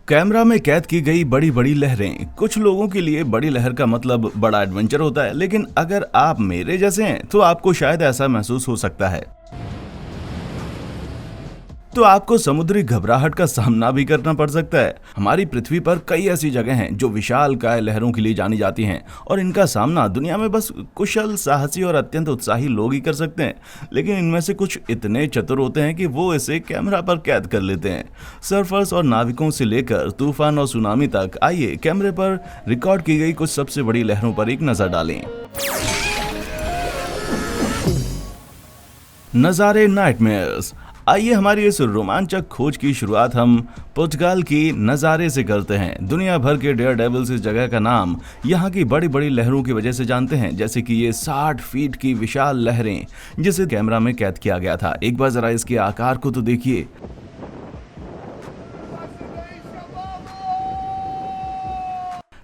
Camera में कैद की गई बड़ी बड़ी लहरें। कुछ लोगों के लिए बड़ी लहर का मतलब बड़ा एडवेंचर होता है, लेकिन अगर आप मेरे जैसे हैं तो आपको शायद ऐसा महसूस हो सकता है। तो आपको समुद्री घबराहट का सामना भी करना पड़ सकता है। हमारी पृथ्वी पर कई ऐसी जगह हैं जो विशालकाय लहरों के लिए जानी जाती हैं और इनका सामना दुनिया में बस कुशल, साहसी और अत्यंत उत्साही लोग ही कर सकते हैं। लेकिन इनमें से कुछ इतने चतुर होते हैं कि वो इसे कैमरा पर कैद कर लेते हैं। सर्फर्स और नाविकों से लेकर तूफान और सुनामी तक, आइए कैमरे पर रिकॉर्ड की गई कुछ सबसे बड़ी लहरों पर एक नजर डालें। नज़ारे नाइटमेयर्स। आइए हमारी इस रोमांचक खोज की शुरुआत हम पुर्तगाल की नज़ारे से करते हैं। दुनिया भर के डेयर डेविल्स इस जगह का नाम यहाँ की बड़ी बड़ी लहरों की वजह से जानते हैं, जैसे कि ये 60 फीट की विशाल लहरें जिसे कैमरा में कैद किया गया था। एक बार जरा इसके आकार को तो देखिए।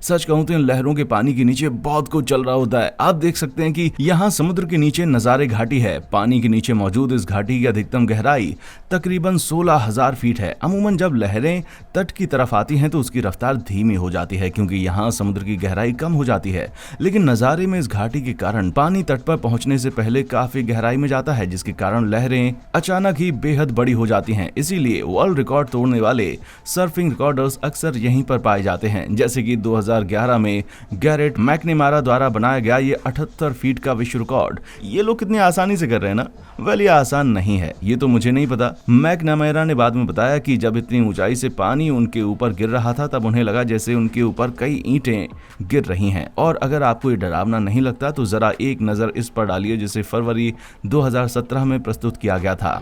सच कहूं तो इन लहरों के पानी के नीचे बहुत कुछ चल रहा होता है। आप देख सकते हैं कि यहाँ समुद्र के नीचे नज़ारे घाटी है। पानी के नीचे मौजूद इस घाटी की अधिकतम गहराई तकरीबन 16,000 फीट है। अमूमन जब लहरें तट की तरफ आती हैं तो उसकी रफ्तार धीमी हो जाती है क्योंकि यहाँ समुद्र की गहराई कम हो जाती है। लेकिन नज़ारे में इस घाटी के कारण पानी तट पर पहुंचने से पहले काफी गहराई में जाता है, जिसके कारण लहरें अचानक ही बेहद बड़ी हो जाती हैं। इसीलिए वर्ल्ड रिकॉर्ड तोड़ने वाले सर्फिंग रिकॉर्डर्स अक्सर यहीं पर पाए जाते हैं, जैसे कि 2011 में गैरेट मैकनेमारा द्वारा बनाया गया ये 78 फीट का विश्व रिकॉर्ड। ये लोग कितनी आसानी से कर रहे हैं ना। वेल, ये आसान नहीं है, ये तो मुझे नहीं पता। मैकनेमारा ने बाद में बताया कि जब इतनी ऊंचाई से पानी उनके ऊपर गिर रहा था तब उन्हें लगा जैसे उनके ऊपर कई ईंटें गिर रही हैं। और अगर आपको ये डरावना नहीं लगता तो जरा एक नजर इस पर डालिए जिसे फरवरी 2017 में प्रस्तुत किया गया था।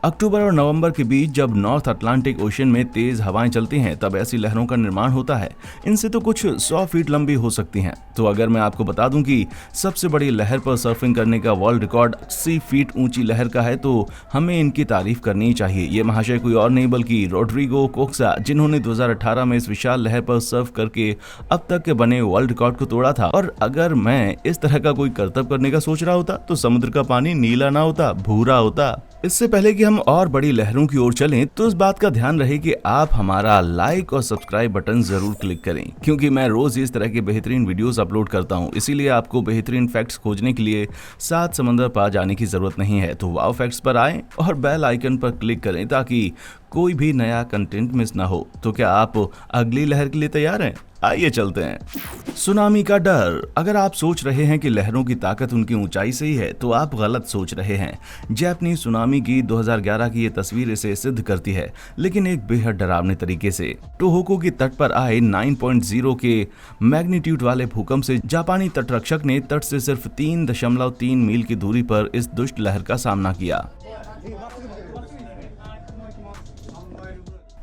अक्टूबर और नवंबर के बीच जब नॉर्थ अटलांटिक ओशन में तेज हवाएं चलती हैं तब ऐसी लहरों का निर्माण होता है। इनसे तो कुछ 100 फीट लंबी हो सकती हैं। तो अगर मैं आपको बता दूं कि सबसे बड़ी लहर पर सर्फिंग करने का वर्ल्ड रिकॉर्ड 80 फीट ऊंची लहर का है तो हमें इनकी तारीफ करनी ही चाहिए। ये महाशय कोई और नहीं बल्कि रोड्रिगो कोक्सा, जिन्होंने 2018 में इस विशाल लहर पर सर्फ करके अब तक के बने वर्ल्ड रिकॉर्ड को तोड़ा था। और अगर मैं इस तरह का कोई करतब करने का सोच रहा होता तो समुद्र का पानी नीला ना होता, भूरा होता। इससे पहले कि हम और बड़ी लहरों की ओर चलें तो इस बात का ध्यान रहे कि आप हमारा लाइक और सब्सक्राइब बटन जरूर क्लिक करें, क्योंकि मैं रोज इस तरह के बेहतरीन वीडियोस अपलोड करता हूं। इसीलिए आपको बेहतरीन फैक्ट्स खोजने के लिए 7 समंदर पार जाने की जरूरत नहीं है। तो वाव फैक्ट्स पर आएं और बेल आइकन पर क्लिक करें ताकि कोई भी नया कंटेंट मिस ना हो। तो क्या आप अगली लहर के लिए तैयार हैं? आइए चलते हैं। सुनामी का डर। अगर आप सोच रहे हैं कि लहरों की ताकत उनकी ऊंचाई से ही है तो आप गलत सोच रहे हैं। जापानी सुनामी की 2011 की ये तस्वीर इसे सिद्ध करती है, लेकिन एक बेहद डरावने तरीके से। टोहोकू की तट पर आए 9.0 के मैग्नीट्यूड वाले भूकंप से जापानी तटरक्षक ने तट से सिर्फ 3.3 मील की दूरी पर इस दुष्ट लहर का सामना किया।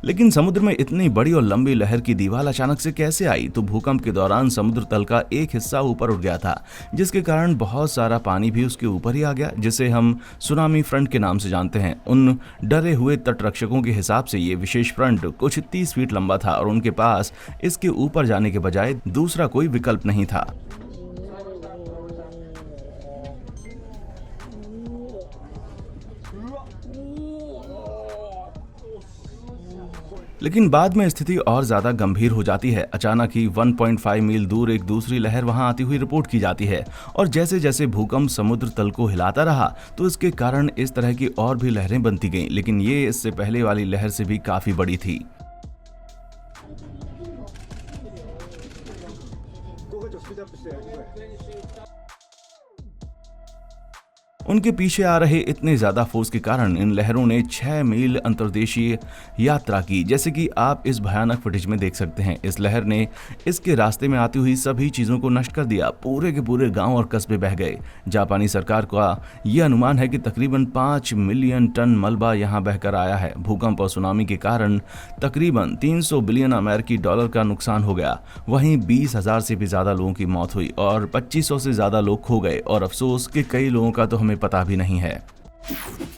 लेकिन समुद्र में इतनी बड़ी और लंबी लहर की दीवार अचानक से कैसे आई? तो भूकंप के दौरान समुद्र तल का एक हिस्सा ऊपर उठ गया था, जिसके कारण बहुत सारा पानी भी उसके ऊपर ही आ गया, जिसे हम सुनामी फ्रंट के नाम से जानते हैं। उन डरे हुए तटरक्षकों के हिसाब से ये विशेष फ्रंट कुछ 30 फीट लंबा था और उनके पास इसके ऊपर जाने के बजाय दूसरा कोई विकल्प नहीं था। लेकिन बाद में स्थिति और ज्यादा गंभीर हो जाती है। अचानक ही 1.5 मील दूर एक दूसरी लहर वहां आती हुई रिपोर्ट की जाती है और जैसे जैसे भूकंप समुद्र तल को हिलाता रहा तो इसके कारण इस तरह की और भी लहरें बनती गईं, लेकिन ये इससे पहले वाली लहर से भी काफी बड़ी थी। उनके पीछे आ रहे इतने ज्यादा फोर्स के कारण इन लहरों ने 6 मील अंतर्देशीय यात्रा की, जैसे कि आप इस भयानक फुटेज में देख सकते हैं। इस लहर ने इसके रास्ते में आती हुई सभी चीजों को नष्ट कर दिया। पूरे के पूरे गांव और कस्बे बह गए। जापानी सरकार का यह अनुमान है कि तकरीबन 5 मिलियन टन मलबा यहां बहकर आया है। भूकंप और सुनामी के कारण तकरीबन 300 बिलियन अमेरिकी डॉलर का नुकसान हो गया। वहीं 20,000 से भी ज्यादा लोगों की मौत हुई और 2500 से ज्यादा लोग खो गए, और अफसोस कि कई लोगों का तो हमें पता भी नहीं है।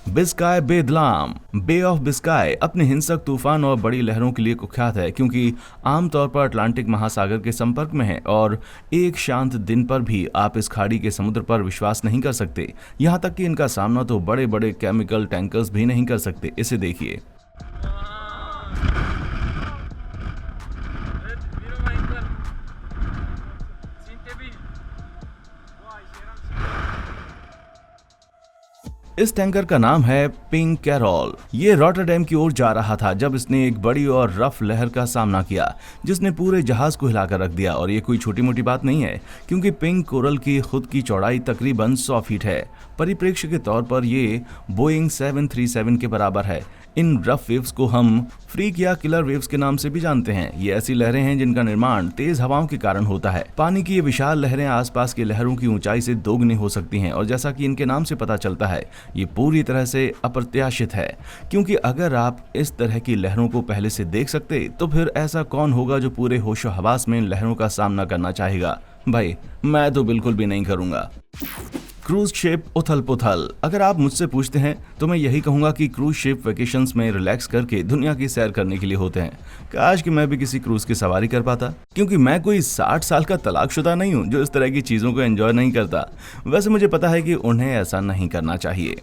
बिस्काय बेदलाम बे ऑफ बिस्काय अपने हिंसक तूफान और बड़ी लहरों के लिए कुख्यात है, क्योंकि आमतौर पर अटलांटिक महासागर के संपर्क में है और एक शांत दिन पर भी आप इस खाड़ी के समुद्र पर विश्वास नहीं कर सकते। यहां तक कि इनका सामना तो बड़े बड़े केमिकल टैंकर्स भी नहीं कर सकते। इसे देखिए। इस टैंकर का नाम है पिंक कैरोल। ये रॉटरडैम की ओर जा रहा था जब इसने एक बड़ी और रफ लहर का सामना किया, जिसने पूरे जहाज को हिलाकर रख दिया। और ये कोई छोटी मोटी बात नहीं है, क्योंकि पिंक कोरल की खुद की चौड़ाई तकरीबन 100 फीट है। परिप्रेक्ष्य के तौर पर ये बोइंग 737 के बराबर है। इन रफ वेव्स को हम फ्रीक या किलर वेव्स के नाम से भी जानते हैं। ये ऐसी लहरें हैं जिनका निर्माण तेज हवाओं के कारण होता है। पानी की ये विशाल लहरें आसपास के लहरों की ऊंचाई से दोगुनी हो सकती हैं, और जैसा कि इनके नाम से पता चलता है, ये पूरी तरह से अप्रत्याशित है। क्योंकि अगर आप इस तरह की लहरों को पहले से देख सकते, तो फिर ऐसा कौन होगा जो पूरे होशो हवास में इन लहरों का सामना करना चाहेगा? भाई, मैं तो बिल्कुल भी नहीं करूंगा। क्रूज शिप उथल पुथल। अगर आप मुझसे पूछते हैं तो मैं यही कहूंगा कि क्रूज शिप वेकेशंस में रिलैक्स करके दुनिया की सैर करने के लिए होते हैं। काश कि मैं भी किसी क्रूज की सवारी कर पाता, क्योंकि मैं कोई 60 साल का तलाकशुदा नहीं हूं जो इस तरह की चीजों को एंजॉय नहीं करता। वैसे मुझे पता है कि उन्हें ऐसा नहीं करना चाहिए।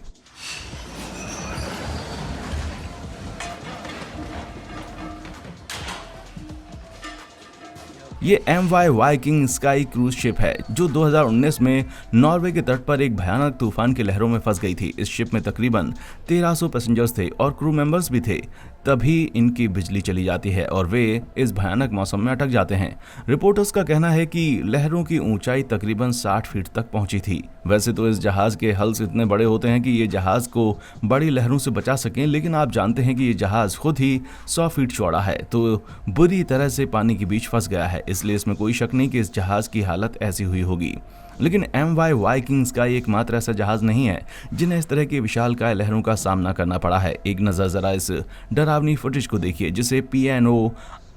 ये MV Viking sky cruise ship है जो 2019 में नॉर्वे के तट पर एक भयानक तूफान की लहरों में फंस गई थी। इस शिप में तकरीबन 1300 पैसेंजर्स थे और क्रू मेंबर्स भी थे। तभी इनकी बिजली चली जाती है और वे इस भयानक मौसम में अटक जाते हैं। रिपोर्टर्स का कहना है कि लहरों की ऊंचाई तकरीबन 60 फीट तक पहुंची थी। वैसे तो इस जहाज के हल्स इतने बड़े होते हैं कि ये जहाज को बड़ी लहरों से बचा सकें, लेकिन आप जानते हैं कि ये जहाज खुद ही 100 फीट चौड़ा है, तो बुरी तरह से पानी के बीच फंस गया है। इसलिए इसमें कोई शक नहीं कि इस जहाज की हालत ऐसी हुई होगी। लेकिन MV वाइकिंग स्काई एकमात्र ऐसा जहाज नहीं है जिन्हें इस तरह की विशालकाय लहरों का सामना करना पड़ा है। एक नजर जरा इस डरावनी फुटेज को देखिए, जिसे PNO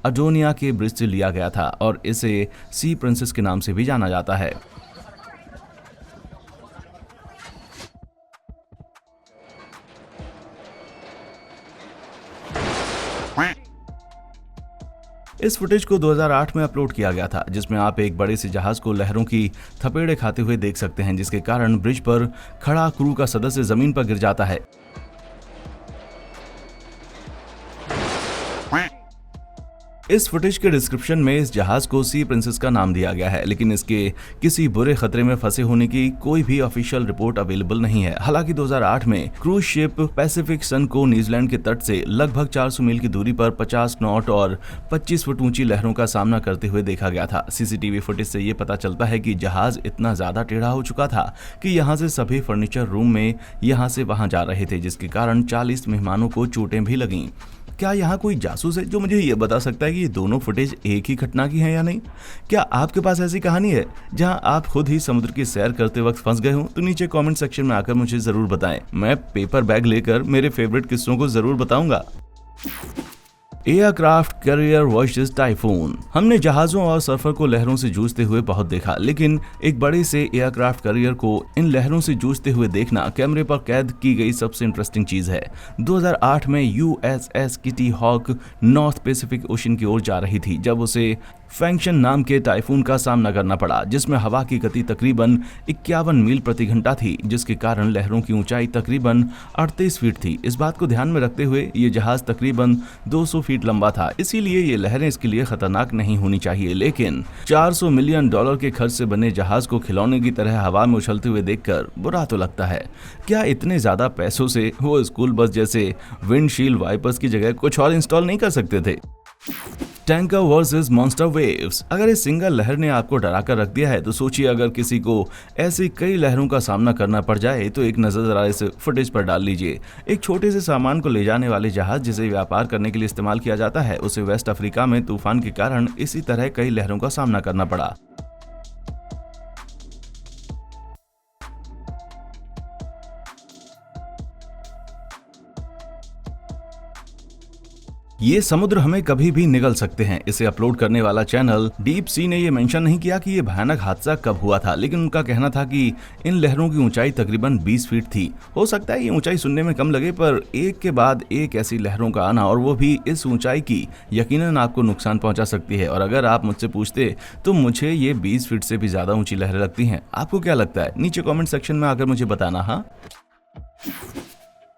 अडोनिया के ब्रिज से लिया गया था और इसे सी प्रिंसेस के नाम से भी जाना जाता है। इस फुटेज को 2008 में अपलोड किया गया था, जिसमें आप एक बड़े से जहाज को लहरों की थपेड़े खाते हुए देख सकते हैं, जिसके कारण ब्रिज पर खड़ा क्रू का सदस्य जमीन पर गिर जाता है। इस फुटेज के डिस्क्रिप्शन में इस जहाज को सी प्रिंसेस का नाम दिया गया है, लेकिन इसके किसी बुरे खतरे में फंसे होने की कोई भी ऑफिशियल रिपोर्ट अवेलेबल नहीं है। हालांकि 2008 में क्रूज शिप पैसिफिक सन को न्यूजीलैंड के तट से लगभग 400 मील की दूरी पर 50 नॉट और 25 फुट ऊंची लहरों का सामना करते हुए देखा गया था। सीसीटीवी फुटेज से ये पता चलता है कि जहाज इतना ज्यादा टेढ़ा हो चुका था कि यहाँ से सभी फर्नीचर रूम में यहाँ से वहां जा रहे थे, जिसके कारण 40 मेहमानों को चोटें भी लगीं। क्या यहाँ कोई जासूस है जो मुझे ये बता सकता है कि ये दोनों फुटेज एक ही घटना की है या नहीं? क्या आपके पास ऐसी कहानी है जहाँ आप खुद ही समुद्र की सैर करते वक्त फंस गए हो? तो नीचे कमेंट सेक्शन में आकर मुझे जरूर बताएं। मैं पेपर बैग लेकर मेरे फेवरेट किस्सों को जरूर बताऊंगा। Aircraft carrier versus typhoon. हमने जहाजों और सर्फर को लहरों से जूझते हुए बहुत देखा, लेकिन एक बड़े से एयरक्राफ्ट कैरियर को इन लहरों से जूझते हुए देखना कैमरे पर कैद की गई सबसे इंटरेस्टिंग चीज है। 2008 में USS Kitty Hawk North Pacific Ocean की ओर जा रही थी जब उसे फैंक्शन नाम के टाइफून का सामना करना पड़ा, जिसमें हवा की गति तकरीबन 51 मील प्रति घंटा थी, जिसके कारण लहरों की ऊंचाई तकरीबन 38 फीट थी। इस बात को ध्यान में रखते हुए ये जहाज तकरीबन 200 फीट लंबा था, इसीलिए ये लहरें इसके लिए खतरनाक नहीं होनी चाहिए। लेकिन $400 मिलियन के खर्च से बने जहाज को खिलौने की तरह हवा में उछलते हुए देखकर बुरा तो लगता है। क्या इतने ज्यादा पैसों से वो स्कूल बस जैसे विंडशील्ड वाइपर्स की जगह कुछ और इंस्टॉल नहीं कर सकते थे? Tanker versus monster waves. अगर इस सिंगल लहर ने आपको डरा कर रख दिया है तो सोचिए अगर किसी को ऐसी कई लहरों का सामना करना पड़ जाए तो एक नजर जरा इस फुटेज पर डाल लीजिए। एक छोटे से सामान को ले जाने वाले जहाज जिसे व्यापार करने के लिए इस्तेमाल किया जाता है उसे वेस्ट अफ्रीका में तूफान के कारण इसी तरह कई लहरों का सामना करना पड़ा। ये समुद्र हमें कभी भी निगल सकते हैं। इसे अपलोड करने वाला चैनल डीप सी ने ये मेंशन नहीं किया कि ये भयानक हादसा कब हुआ था, लेकिन उनका कहना था कि इन लहरों की ऊंचाई तकरीबन 20 फीट थी। हो सकता है ये ऊंचाई सुनने में कम लगे, पर एक के बाद एक ऐसी लहरों का आना और वो भी इस ऊंचाई की यकीनन आपको नुकसान पहुंचा सकती है। और अगर आप मुझसे पूछते तो मुझे ये 20 फीट से भी ज्यादा ऊंची लहरें लगती हैं। आपको क्या लगता है? नीचे कॉमेंट सेक्शन में आकर मुझे बताना। हाँ,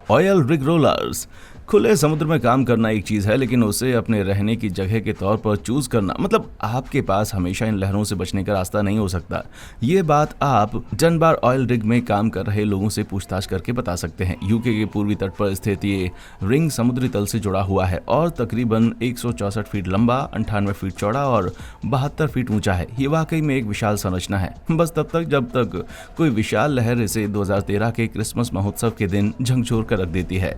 ऑयल रिग रोलर्स। खुले समुद्र में काम करना एक चीज है, लेकिन उसे अपने रहने की जगह के तौर पर चूज करना, मतलब आपके पास हमेशा इन लहरों से बचने का रास्ता नहीं हो सकता। ये बात आप डनबार ऑयल रिग में काम कर रहे लोगों से पूछताछ करके बता सकते हैं। यूके के पूर्वी तट पर स्थित ये रिंग समुद्री तल से जुड़ा हुआ है और तकरीबन 164 फीट लंबा, 98 फीट चौड़ा और 72 फीट ऊंचा है। ये वाकई में एक विशाल संरचना है, बस तब तक जब तक कोई विशाल लहर इसे 2013 के क्रिसमस महोत्सव के दिन झकझोर कर रख देती है।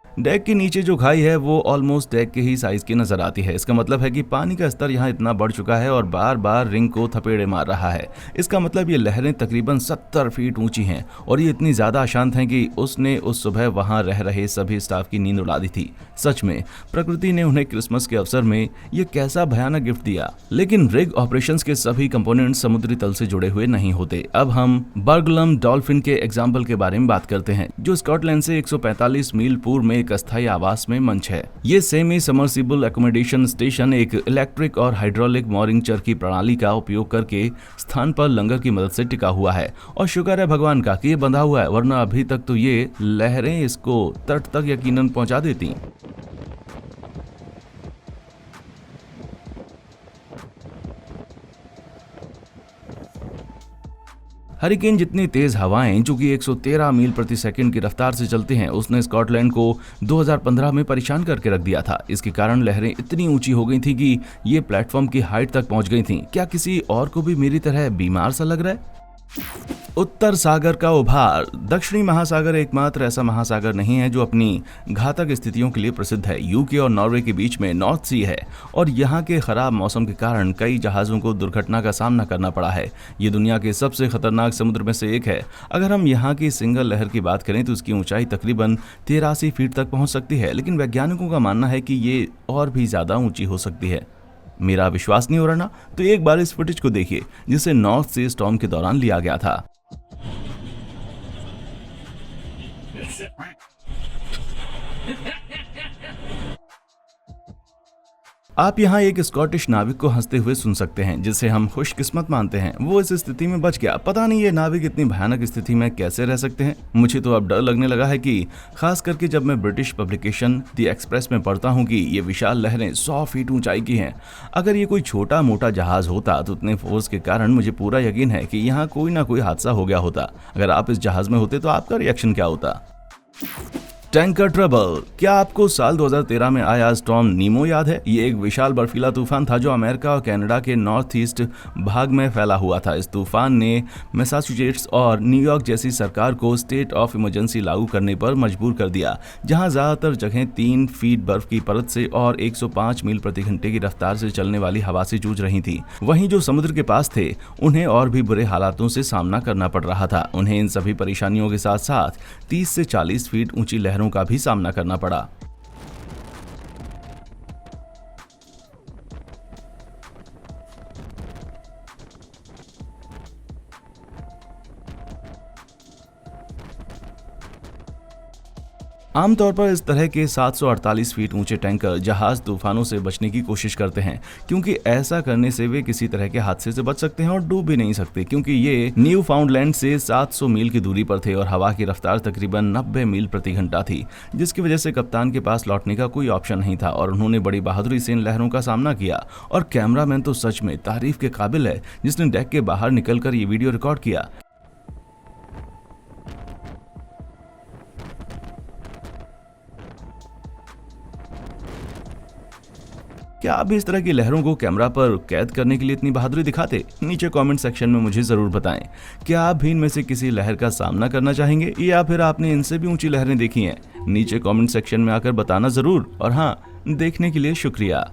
डेक के नीचे जो खाई है वो ऑलमोस्ट डेक के ही साइज की नजर आती है। इसका मतलब है कि पानी का स्तर यहाँ इतना बढ़ चुका है और बार बार रिंग को थपेड़े मार रहा है। इसका मतलब ये लहरें तकरीबन 70 फीट ऊंची हैं और ये इतनी ज्यादा अशांत हैं कि उसने उस सुबह वहां रह रहे सभी स्टाफ की नींद उड़ा दी थी। सच में प्रकृति ने उन्हें क्रिसमस के अवसर में ये कैसा भयानक गिफ्ट दिया। लेकिन रिग ऑपरेशंस के सभी कंपोनेंट समुद्री तल से जुड़े हुए नहीं होते। अब हम बर्गलम डॉल्फिन के एग्जाम्पल के बारे में बात करते हैं, जो स्कॉटलैंड से 145 मील पूर्व में अस्थायी आवास में मंच है। ये सेमी समर्सिबल एकोमोडेशन स्टेशन एक इलेक्ट्रिक और हाइड्रोलिक मोरिंग चरखी प्रणाली का उपयोग करके स्थान पर लंगर की मदद से टिका हुआ है और शुक्र है भगवान का कि ये बंधा हुआ है, वरना अभी तक तो ये लहरें इसको तट तक यकीनन पहुंचा देती। हरिकेन जितनी तेज हवाएं जो कि 113 मील प्रति सेकंड की रफ्तार से चलती हैं, उसने स्कॉटलैंड को 2015 में परेशान करके रख दिया था। इसके कारण लहरें इतनी ऊंची हो गई थी कि ये प्लेटफॉर्म की हाइट तक पहुंच गई थीं। क्या किसी और को भी मेरी तरह बीमार सा लग रहा है? उत्तर सागर का उभार। दक्षिणी महासागर एकमात्र ऐसा महासागर नहीं है जो अपनी घातक स्थितियों के लिए प्रसिद्ध है। यूके और नॉर्वे के बीच में नॉर्थ सी है और यहाँ के खराब मौसम के कारण कई जहाज़ों को दुर्घटना का सामना करना पड़ा है। ये दुनिया के सबसे खतरनाक समुद्र में से एक है। अगर हम यहाँ की सिंगल लहर की बात करें तो उसकी ऊंचाई तकरीबन 83 फीट तक पहुँच सकती है, लेकिन वैज्ञानिकों का मानना है कि ये और भी ज़्यादा ऊँची हो सकती है। मेरा विश्वास नहीं हो रहा ना? तो एक बार इस फुटेज को देखिए जिसे नॉर्थ सी स्टॉर्म के दौरान लिया गया था। आप यहाँ एक स्कॉटिश नाविक को हंसते हुए सुन सकते हैं जिसे हम खुशकिस्मत मानते हैं। वो इस स्थिति में बच गया। पता नहीं ये नाविक इतनी भयानक स्थिति में कैसे रह सकते हैं। मुझे तो अब डर लगने लगा है कि खास करके जब मैं ब्रिटिश पब्लिकेशन द एक्सप्रेस में पढ़ता हूँ कि ये विशाल लहरें 100 फीट ऊंचाई की हैं। अगर ये कोई छोटा मोटा जहाज होता तो उतने फोर्स के कारण मुझे पूरा यकीन है कि यहाँ कोई ना कोई हादसा हो गया होता। अगर आप इस जहाज में होते तो आपका रिएक्शन क्या होता? Tanker trouble. क्या आपको साल 2013 में आया स्टॉर्म नीमो याद है? ये एक विशाल बर्फीला तूफान था जो अमेरिका और कनाडा के नॉर्थ ईस्ट भाग में फैला हुआ था। इस तूफान ने मैसाचुसेट्स और न्यूयॉर्क जैसी सरकार को स्टेट ऑफ इमरजेंसी लागू करने पर मजबूर कर दिया, जहां ज्यादातर जगह 3 फीट बर्फ की परत से और 105 मील प्रति घंटे की रफ्तार से चलने वाली हवा से जूझ रही थी। वहीं जो समुद्र के पास थे उन्हें और भी बुरे हालातों से सामना करना पड़ रहा था। उन्हें इन सभी परेशानियों के साथ साथ 30 से 40 फीट ऊंची लहरों का भी सामना करना पड़ा। आमतौर पर इस तरह के 748 फीट ऊंचे टैंकर जहाज तूफानों से बचने की कोशिश करते हैं, क्योंकि ऐसा करने से वे किसी तरह के हादसे से बच सकते हैं और डूब भी नहीं सकते, क्योंकि ये न्यू फाउंडलैंड से 700 मील की दूरी पर थे और हवा की रफ्तार तकरीबन 90 मील प्रति घंटा थी, जिसकी वजह से कप्तान के पास लौटने का कोई ऑप्शन नहीं था और उन्होंने बड़ी बहादुरी से इन लहरों का सामना किया। और कैमरामैन तो सच में तारीफ के काबिल है, जिसने डेक के बाहर निकलकर ये वीडियो रिकॉर्ड किया। क्या आप भी इस तरह की लहरों को कैमरा पर कैद करने के लिए इतनी बहादुरी दिखाते? नीचे कमेंट सेक्शन में मुझे जरूर बताएं। क्या आप भी इनमें से किसी लहर का सामना करना चाहेंगे या फिर आपने इनसे भी ऊंची लहरें देखी हैं? नीचे कमेंट सेक्शन में आकर बताना जरूर। और हाँ, देखने के लिए शुक्रिया।